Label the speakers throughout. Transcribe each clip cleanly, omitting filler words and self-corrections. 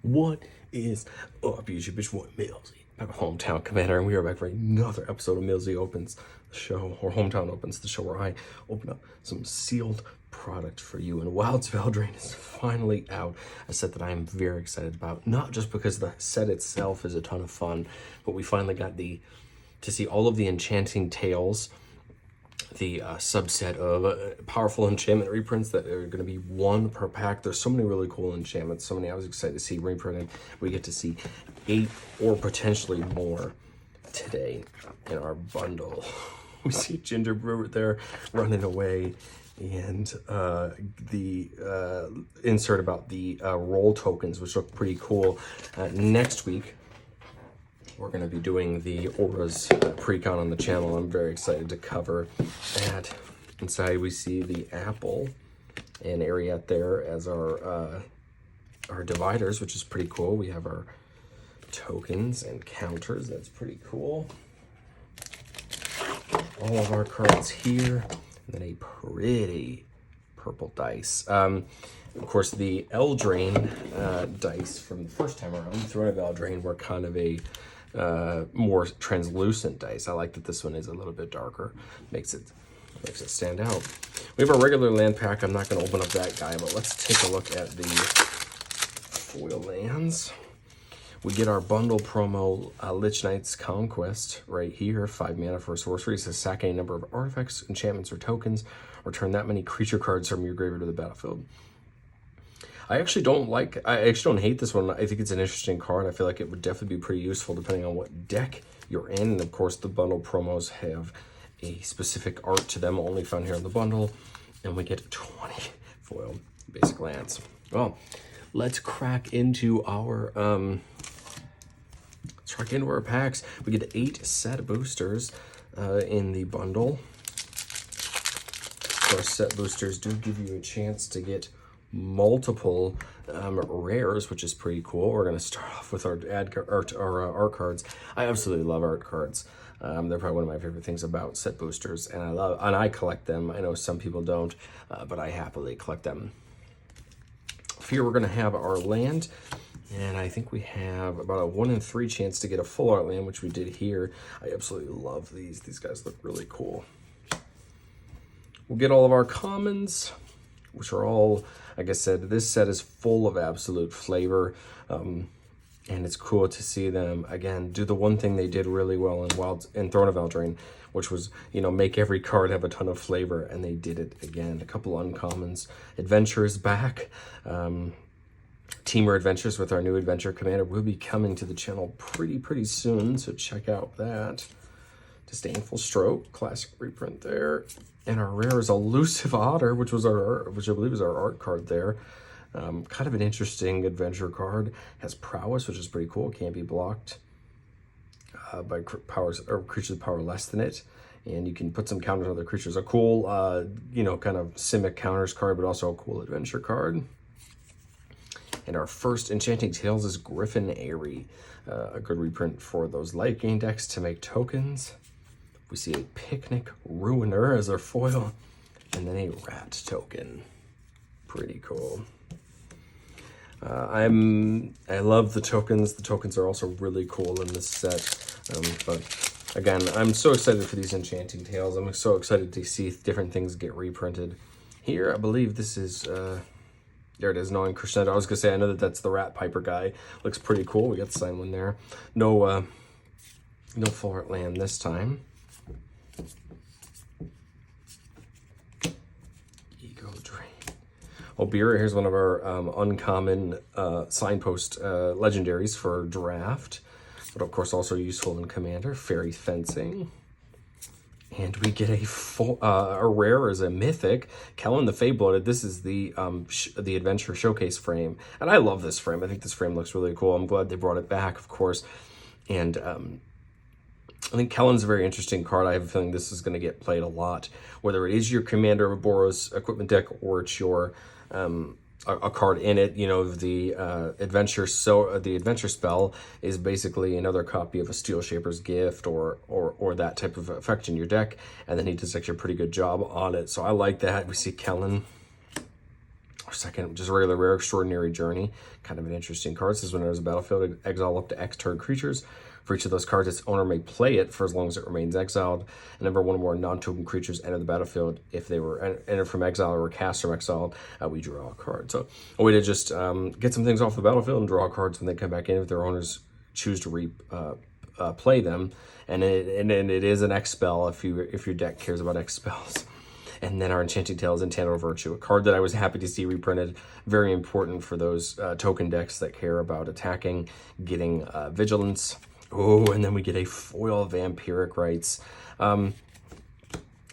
Speaker 1: What is up, YouTube? It's one Millzy, my hometown commander, and we are back for another episode of Millzy Opens the Show, or Hometown Opens the Show, where I open up some sealed product for you. And Wilds of Eldraine is finally out, a set that I am very excited about, not just because the set itself is a ton of fun, but we finally got to see all of the enchanting tales, the subset of powerful enchantment reprints that are going to be one per pack. There's so many really cool enchantments, so many I was excited to see reprinted. We get to see 8 or potentially more today in our bundle. We see Ginger Brewer there running away, and the insert about the roll tokens, which look pretty cool. Next week, we're going to be doing the Auras pre-con on the channel. I'm very excited to cover that. Inside we see the Apple and Ariat there as our dividers, which is pretty cool. We have our tokens and counters. That's pretty cool. All of our cards here. And then a pretty purple dice. Of course, the Eldraine dice from the first time around, Throne of Eldraine, were kind of a more translucent dice. I like that this one is a little bit darker. Makes it stand out. We have our regular land pack. I'm not going to open up that guy, but let's take a look at the foil lands. We get our bundle promo, Lich Knight's Conquest right here. 5 mana for a sorcery. It says sack any number of artifacts, enchantments, or tokens. Return that many creature cards from your graveyard to the battlefield. I actually don't hate this one. I think it's an interesting card. I feel like it would definitely be pretty useful depending on what deck you're in. And of course, the bundle promos have a specific art to them, only found here in the bundle. And we get 20 foil basic lands. Well, let's crack into our packs. We get 8 set boosters in the bundle. Our set boosters do give you a chance to get multiple rares, which is pretty cool. We're going to start off with our art cards. I absolutely love art cards. They're probably one of my favorite things about set boosters, and I collect them. I know some people don't, but I happily collect them. Here we're going to have our land, and I think we have about a 1 in 3 chance to get a full art land, which we did here. I absolutely love these. These guys look really cool. We'll get all of our commons, which are all, like I said, this set is full of absolute flavor, and it's cool to see them, again, do the one thing they did really well in Throne of Eldraine, which was, make every card have a ton of flavor, and they did it again. A couple uncommons. Adventures back. Teamer Adventures with our new Adventure Commander will be coming to the channel pretty soon, so check out that. Disdainful Stroke, classic reprint there. And our rare is Elusive Otter, which I believe is our art card there. Kind of an interesting adventure card. Has prowess, which is pretty cool. Can't be blocked by powers or creatures with power less than it. And you can put some counters on other creatures. A cool, kind of Simic counters card, but also a cool adventure card. And our first Enchanting Tales is Griffin Airy. A good reprint for those light gain decks to make tokens. We see a Picnic Ruiner as our foil, and then a rat token. Pretty cool. I love the tokens. The tokens are also really cool in this set. But again, I'm so excited for these Enchanting Tales. I'm so excited to see different things get reprinted. Here, I believe this is, there it is, Knowing Crescendo. I was going to say, I know that's the Rat Piper guy. Looks pretty cool. We got the signed one there. No full art land this time. Obira, here's one of our uncommon signpost legendaries for draft, but of course also useful in Commander. Fairy Fencing. And we get a rare as a mythic, Kellen the Fey-Blooded. This is the Adventure Showcase frame, and I love this frame. I think this frame looks really cool. I'm glad they brought it back, of course. And I think Kellen's a very interesting card. I have a feeling this is going to get played a lot, whether it is your Commander of Boros equipment deck or it's your a card in it. The adventure spell is basically another copy of a Steel Shaper's Gift or that type of effect in your deck, and then he does actually a pretty good job on it. So I like that. We see Kellen. Our second, just a regular rare, Extraordinary Journey. Kind of an interesting card. It says when it enters the battlefield, exile up to X turn creatures. For each of those cards, its owner may play it for as long as it remains exiled. And number one or more non-token creatures enter the battlefield. If they were entered from exile or were cast from exile, we draw a card. So a way to just get some things off the battlefield and draw cards when they come back in if their owners choose to play them. And it is an X spell if your deck cares about X spells. And then our Enchanting Tales, Enchanted Virtue, a card that I was happy to see reprinted. Very important for those token decks that care about attacking, getting vigilance. Oh, and then we get a foil Vampiric Rites.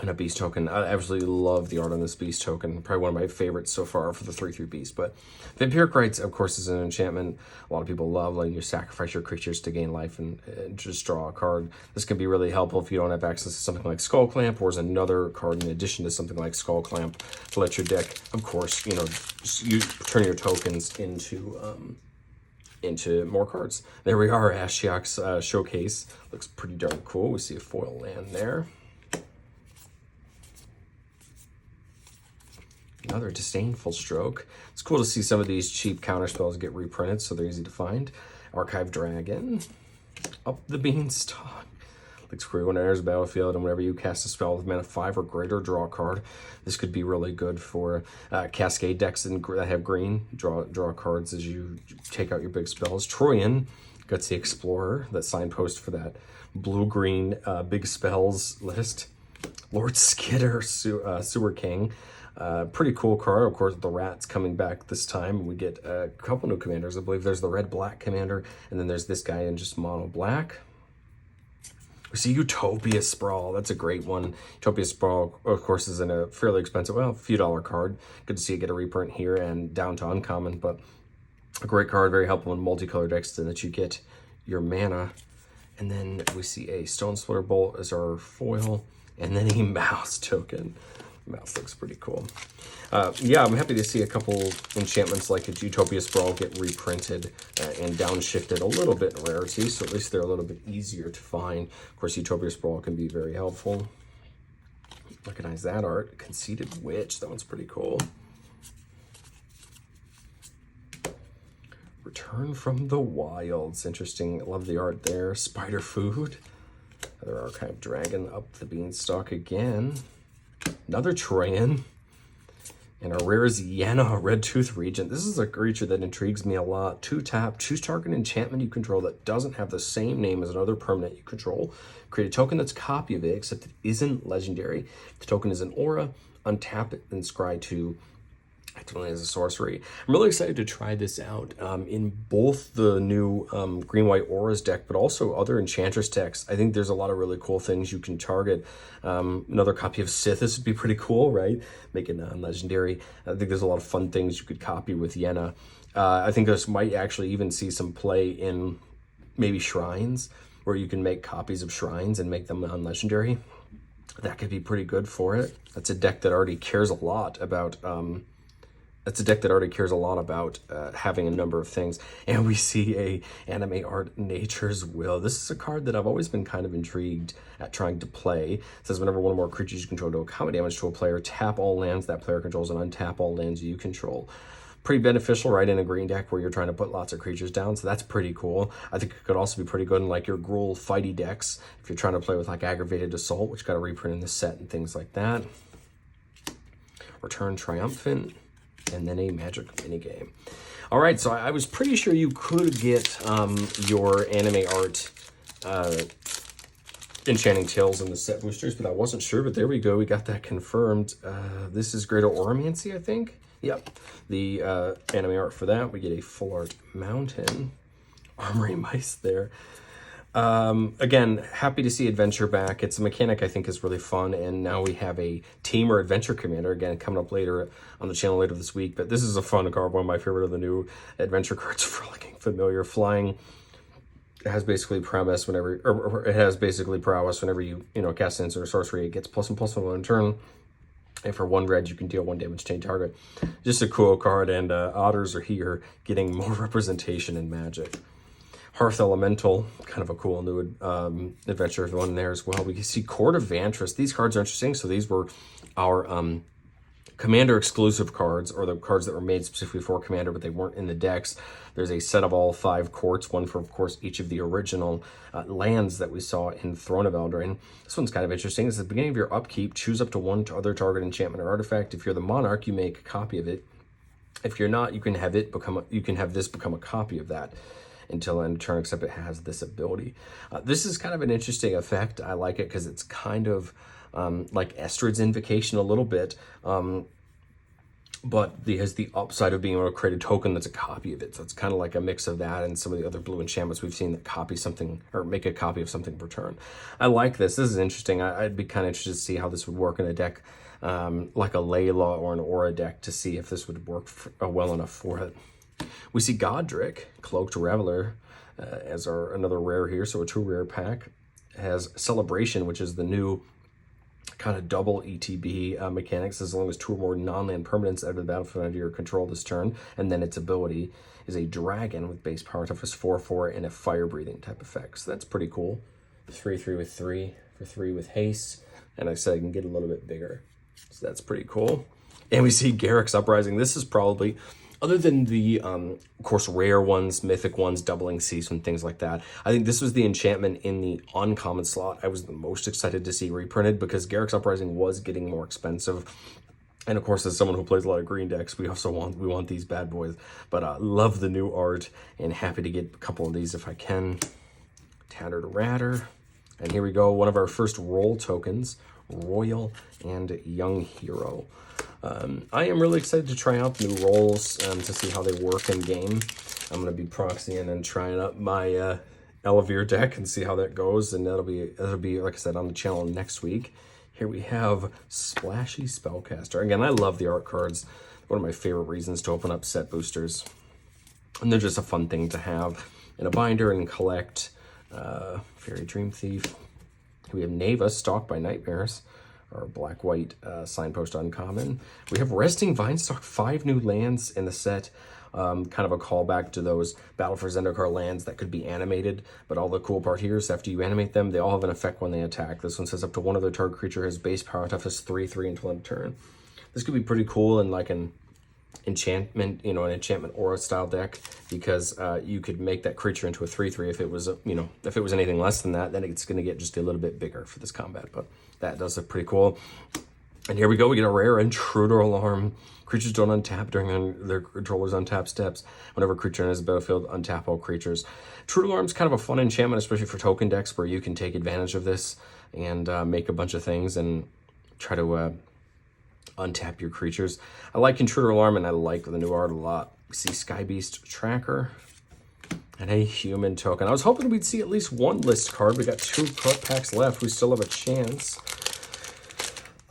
Speaker 1: And a beast token. I absolutely love the art on this beast token. Probably one of my favorites so far for the 3/3 beast. But Vampiric Rites, of course, is an enchantment a lot of people love, letting you sacrifice your creatures to gain life and just draw a card. This can be really helpful if you don't have access to something like Skull Clamp, or as another card in addition to something like Skull Clamp to let your deck, of course, you turn your tokens into more cards. There we are, Ashiok's Showcase. Looks pretty darn cool. We see a foil land there. Another Disdainful Stroke. It's cool to see some of these cheap counter spells get reprinted, so they're easy to find. Archive Dragon. Up the Beanstalk. Looks great when it enters the battlefield, and whenever you cast a spell with mana 5 or greater, draw a card. This could be really good for Cascade decks that have green. Draw cards as you take out your big spells. Troyan, Gutsy Explorer, that signpost for that blue-green big spells list. Lord Skidder, Sewer King. Pretty cool card. Of course, the Rat's coming back this time. We get a couple new commanders. I believe there's the red-black commander, and then there's this guy in just mono-black. We see Utopia Sprawl. That's a great one. Utopia Sprawl, of course, is in a fairly expensive, well, a few dollar card. Good to see it get a reprint here and down to uncommon, but a great card, very helpful in multicolored decks so that you get your mana. And then we see a Stone Splitter Bolt as our foil, and then a mouse token. Mouse looks pretty cool. Yeah, I'm happy to see a couple enchantments like a Utopia Sprawl get reprinted and downshifted a little bit in rarity, so at least they're a little bit easier to find. Of course, Utopia Sprawl can be very helpful. Recognize that art. Conceited Witch, that one's pretty cool. Return from the Wilds, interesting. Love the art there. Spider Food. Another Archive Dragon, Up the Beanstalk again. Another Troyan. And our rare is Yenna, Red Tooth Regent. This is a creature that intrigues me a lot. 2-tap, choose target enchantment you control that doesn't have the same name as another permanent you control. Create a token that's a copy of it, except it isn't legendary. The token is an aura. Untap it, then scry to actively as a sorcery. I'm really excited to try this out in both the new green-white auras deck, but also other Enchantress decks. I think there's a lot of really cool things you can target. Another copy of Sithis would be pretty cool, right? Make it non-legendary. I think there's a lot of fun things you could copy with Yenna. I think this might actually even see some play in maybe Shrines, where you can make copies of Shrines and make them non-legendary. That could be pretty good for it. That's a deck that already cares a lot about having a number of things. And we see a anime art, Nature's Will. This is a card that I've always been kind of intrigued at trying to play. It says whenever one or more creatures you control do a combat damage to a player, tap all lands that player controls and untap all lands you control. Pretty beneficial, right, in a green deck where you're trying to put lots of creatures down, so that's pretty cool. I think it could also be pretty good in like your Gruul fighty decks if you're trying to play with like Aggravated Assault, which got a reprint in the set and things like that. Return Triumphant. And then a Magic minigame. All right, so I was pretty sure you could get your anime art Enchanting Tales in the set boosters, but I wasn't sure, but there we go. We got that confirmed. This is Greater Oromancy, I think. Yep, the anime art for that. We get a full art Mountain. Armory Mice there. Again, happy to see Adventure back. It's a mechanic I think is really fun, and now we have a Tamer Adventure Commander, again, coming up later on the channel later this week, but this is a fun card, one of my favorite of the new adventure cards for looking familiar. Flying, it has basically prowess whenever, or it has basically prowess whenever you cast an instant or sorcery, it gets +1/+1 on turn, and for 1 red, you can deal 1 damage to any target. Just a cool card, and Otters are here, getting more representation in Magic. Hearth Elemental, kind of a cool new adventure one there as well. We can see Court of Vantress. These cards are interesting. So these were our Commander exclusive cards, or the cards that were made specifically for Commander, but they weren't in the decks. There's a set of all 5 courts, one for, of course, each of the original lands that we saw in Throne of Eldraine. This one's kind of interesting. It's at the beginning of your upkeep, choose up to 1 other target enchantment or artifact. If you're the monarch, you make a copy of it. If you're not, you can have this become a copy of that until end of turn, except it has this ability. This is kind of an interesting effect. I like it because it's kind of like Estrid's Invocation a little bit. But it has the upside of being able to create a token that's a copy of it. So it's kind of like a mix of that and some of the other blue enchantments we've seen that copy something or make a copy of something per turn. I like this. This is interesting. I'd be kind of interested to see how this would work in a deck like a Layla or an Aura deck, to see if this would work well enough for it. We see GARRUK, Cloaked Reveler, as another rare here. So a 2 rare pack. It has Celebration, which is the new kind of double ETB mechanics, as long as 2 or more non-land permanents out of the battlefield under your control this turn. And then its ability is a dragon with base power toughness 4/4 and a fire breathing type effect. So that's pretty cool. 3/3 with 3 for 3 with haste. And like I said, I can get a little bit bigger. So that's pretty cool. And we see GARRUK'S Uprising. This is probably, other than the, of course, rare ones, mythic ones, doubling season, and things like that, I think this was the enchantment in the uncommon slot I was the most excited to see reprinted, because GARRUK'S Uprising was getting more expensive. And of course, as someone who plays a lot of green decks, we want these bad boys. But love the new art, and happy to get a couple of these if I can. Tattered Ratter. And here we go, one of our first roll tokens, Royal and Young Hero. I am really excited to try out new rolls to see how they work in game. I'm going to be proxying and trying up my Elevere deck and see how that goes, and that'll be like I said, on the channel next week. Here we have Splashy Spellcaster. Again, I love the art cards. One of my favorite reasons to open up set boosters, and they're just a fun thing to have in a binder and collect. Fairy Dream Thief. Here we have Neva, Stalked by Nightmares, or black-white signpost uncommon. We have Resting Vinestalk, 5 new lands in the set. Kind of a callback to those Battle for Zendikar lands that could be animated, but all the cool part here is after you animate them, they all have an effect when they attack. This one says up to 1 other target creature has base power toughness 3/3 until end of turn. This could be pretty cool in like an enchantment, an enchantment aura style deck, because you could make that creature into a 3/3 if it was if it was anything less than that, then it's going to get just a little bit bigger for this combat. But that does look pretty cool. And here we go, we get a rare Intruder Alarm. Creatures don't untap during their controller's untap steps. Whenever a creature enters the battlefield, untap all creatures. Intruder Alarm is kind of a fun enchantment, especially for token decks, where you can take advantage of this and make a bunch of things and try to untap your creatures. I like Intruder Alarm, and I like the new art a lot. We see Sky Beast Tracker and a human token. I was hoping we'd see at least 1 list card. We got 2 card packs left. We still have a chance.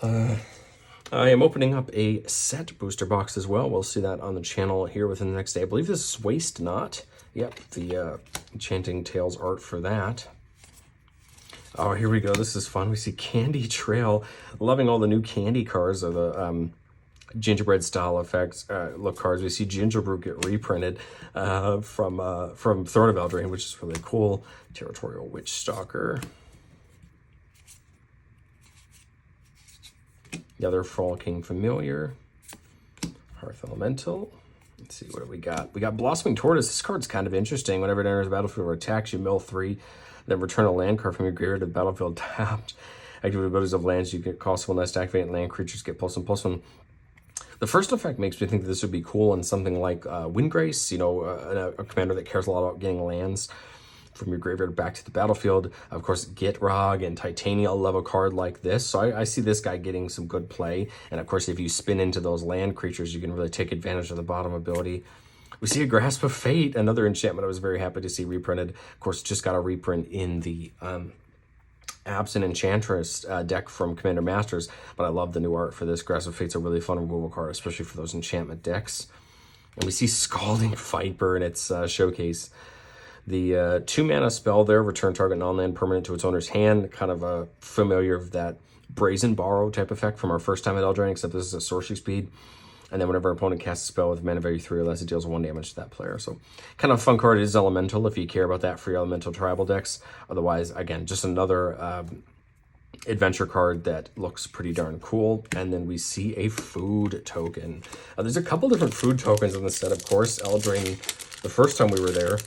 Speaker 1: I am opening up a set booster box as well. We'll see that on the channel here within the next day. I believe this is Waste Not. Yep, the Enchanting Tales art for that. Oh, here we go. This is fun. We see Candy Trail. Loving all the new candy cards of the gingerbread style effects look cards. We see Gingerbread get reprinted from Throne of Eldraine, which is really cool. Territorial Witch Stalker. The other Frolicking Familiar. Hearth Elemental. Let's see, what do we got? We got Blossoming Tortoise. This card's kind of interesting. Whenever it enters the battlefield or attacks, you mill 3. Then return a land card from your graveyard to the battlefield tapped. Activate abilities of lands, you get cost 1 less to activate, and land creatures get +1/+1. The first effect makes me think that this would be cool in something like Windgrace, a commander that cares a lot about getting lands from your graveyard back to the battlefield. Of course, Gitrog and Titania love a card like this, so I see this guy getting some good play. And of course, if you spin into those land creatures, you can really take advantage of the bottom ability. We see a Grasp of Fate, another enchantment I was very happy to see reprinted. Of course, just got a reprint in the Absent Enchantress deck from Commander Masters, but I love the new art for this. Grasp of Fate's a really fun removal card, especially for those enchantment decks. And we see Scalding Viper in its showcase. The 2-mana spell there, return target non-land permanent to its owner's hand, kind of a familiar of that Brazen Borrow type effect from our first time at Eldraine, except this is a sorcery speed. And then whenever an opponent casts a spell with mana value 3 or less, it deals 1 damage to that player. So kind of a fun card. It is elemental if you care about that for your elemental tribal decks. Otherwise, again, just another adventure card that looks pretty darn cool. And then we see a food token. There's a couple different food tokens in the set, of course. Eldraine, the first time we were there,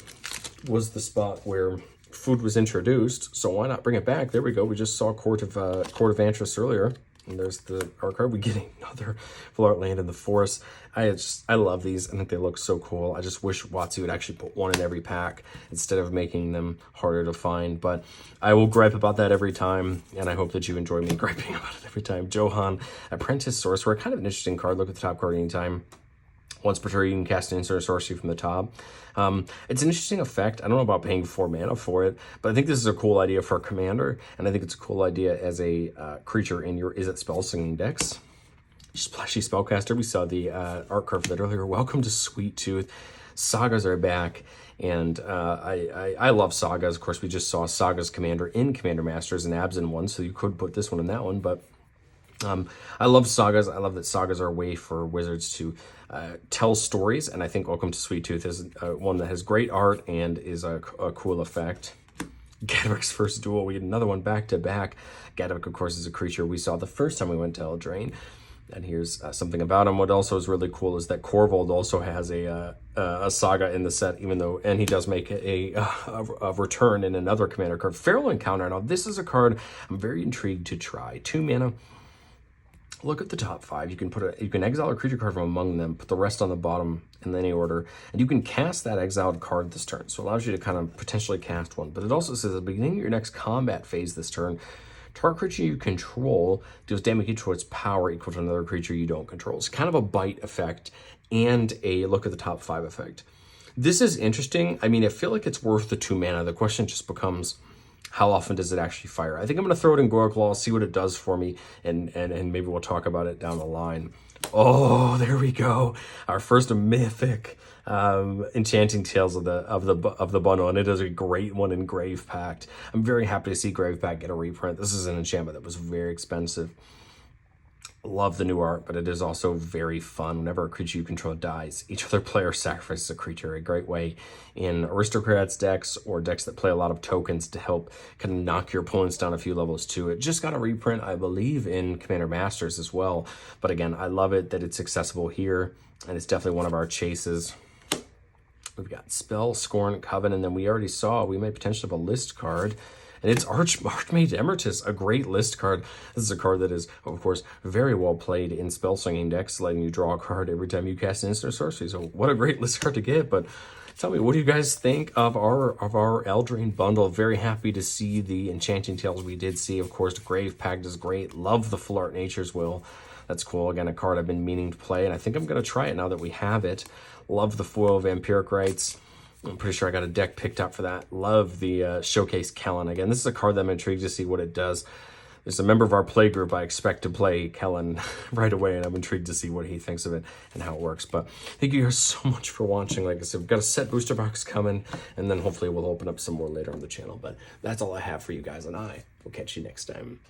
Speaker 1: was the spot where food was introduced, so why not bring it back? There we go. We just saw Court of Antris earlier, and there's our card. We get another Floor Land in the Forest. I love these. I think they look so cool. I just wish WotC would actually put one in every pack instead of making them harder to find. But I will gripe about that every time, and I hope that you enjoy me griping about it every time. Johan, Apprentice Sorcerer, kind of an interesting card. Look at the top card anytime. Once per turn, you can cast an instant or sorcery from the top. It's an interesting effect. I don't know about paying 4 mana for it, but I think this is a cool idea for a commander, and I think it's a cool idea as a creature in your Is It Spellsinging decks. Splashy Spellcaster. We saw the art card for that earlier. Welcome to Sweet Tooth. Sagas are back, and I love Sagas. Of course, we just saw Sagas Commander in Commander Masters and Abs in one, so you could put this one in that one, but I love Sagas. I love that Sagas are a way for Wizards to tell stories, and I think Welcome to Sweet Tooth is one that has great art and is a cool effect. GARRUK'S First Duel. We get another one back to back. GARRUK, of course, is a creature we saw the first time we went to Eldraine, and here's something about him. What also is really cool is that Corvold also has a Saga in the set, and he does make a return in another commander card. Feral Encounter. Now, this is a card I'm very intrigued to try. 2 mana. Look at the top 5. You can exile a creature card from among them, put the rest on the bottom in any order, and you can cast that exiled card this turn. So it allows you to kind of potentially cast one. But it also says at the beginning of your next combat phase this turn, target creature you control deals damage equal to its power equal to another creature you don't control. It's kind of a bite effect and a look at the top 5 effect. This is interesting. I mean, I feel like it's worth the 2 mana. The question just becomes, how often does it actually fire? I think I'm going to throw it in Garruk Law, see what it does for me, and maybe we'll talk about it down the line. Oh, there we go. Our first mythic Enchanting Tales of the bundle, and it is a great one in Grave Pact. I'm very happy to see Grave Pact get a reprint. This is an enchantment that was very expensive. Love the new art, but it is also very fun. Whenever a creature you control dies, each other player sacrifices a creature. A great way in Aristocrats decks or decks that play a lot of tokens to help kind of knock your opponents down a few levels too. It just got a reprint, I believe, in Commander Masters as well. But again, I love it that it's accessible here, and it's definitely one of our chases. We've got Spell, Scorn, Coven, and then we already saw we may potentially have a list card. And it's Archmage Emeritus, a great list card. This is a card that is, of course, very well played in spell slinging decks, letting you draw a card every time you cast an instant or sorcery. So what a great list card to get. But tell me, what do you guys think of our Eldraine bundle? Very happy to see the Enchanting Tales we did see. Of course, Grave Pact is great. Love the Full Art Nature's Will. That's cool. Again, a card I've been meaning to play, and I think I'm going to try it now that we have it. Love the foil Vampiric Rites. I'm pretty sure I got a deck picked up for that. Love the Showcase Kellen. Again, this is a card that I'm intrigued to see what it does. There's a member of our play group I expect to play Kellen right away, and I'm intrigued to see what he thinks of it and how it works. But thank you guys so much for watching. Like I said, we've got a set booster box coming, and then hopefully we'll open up some more later on the channel. But that's all I have for you guys, and I will catch you next time.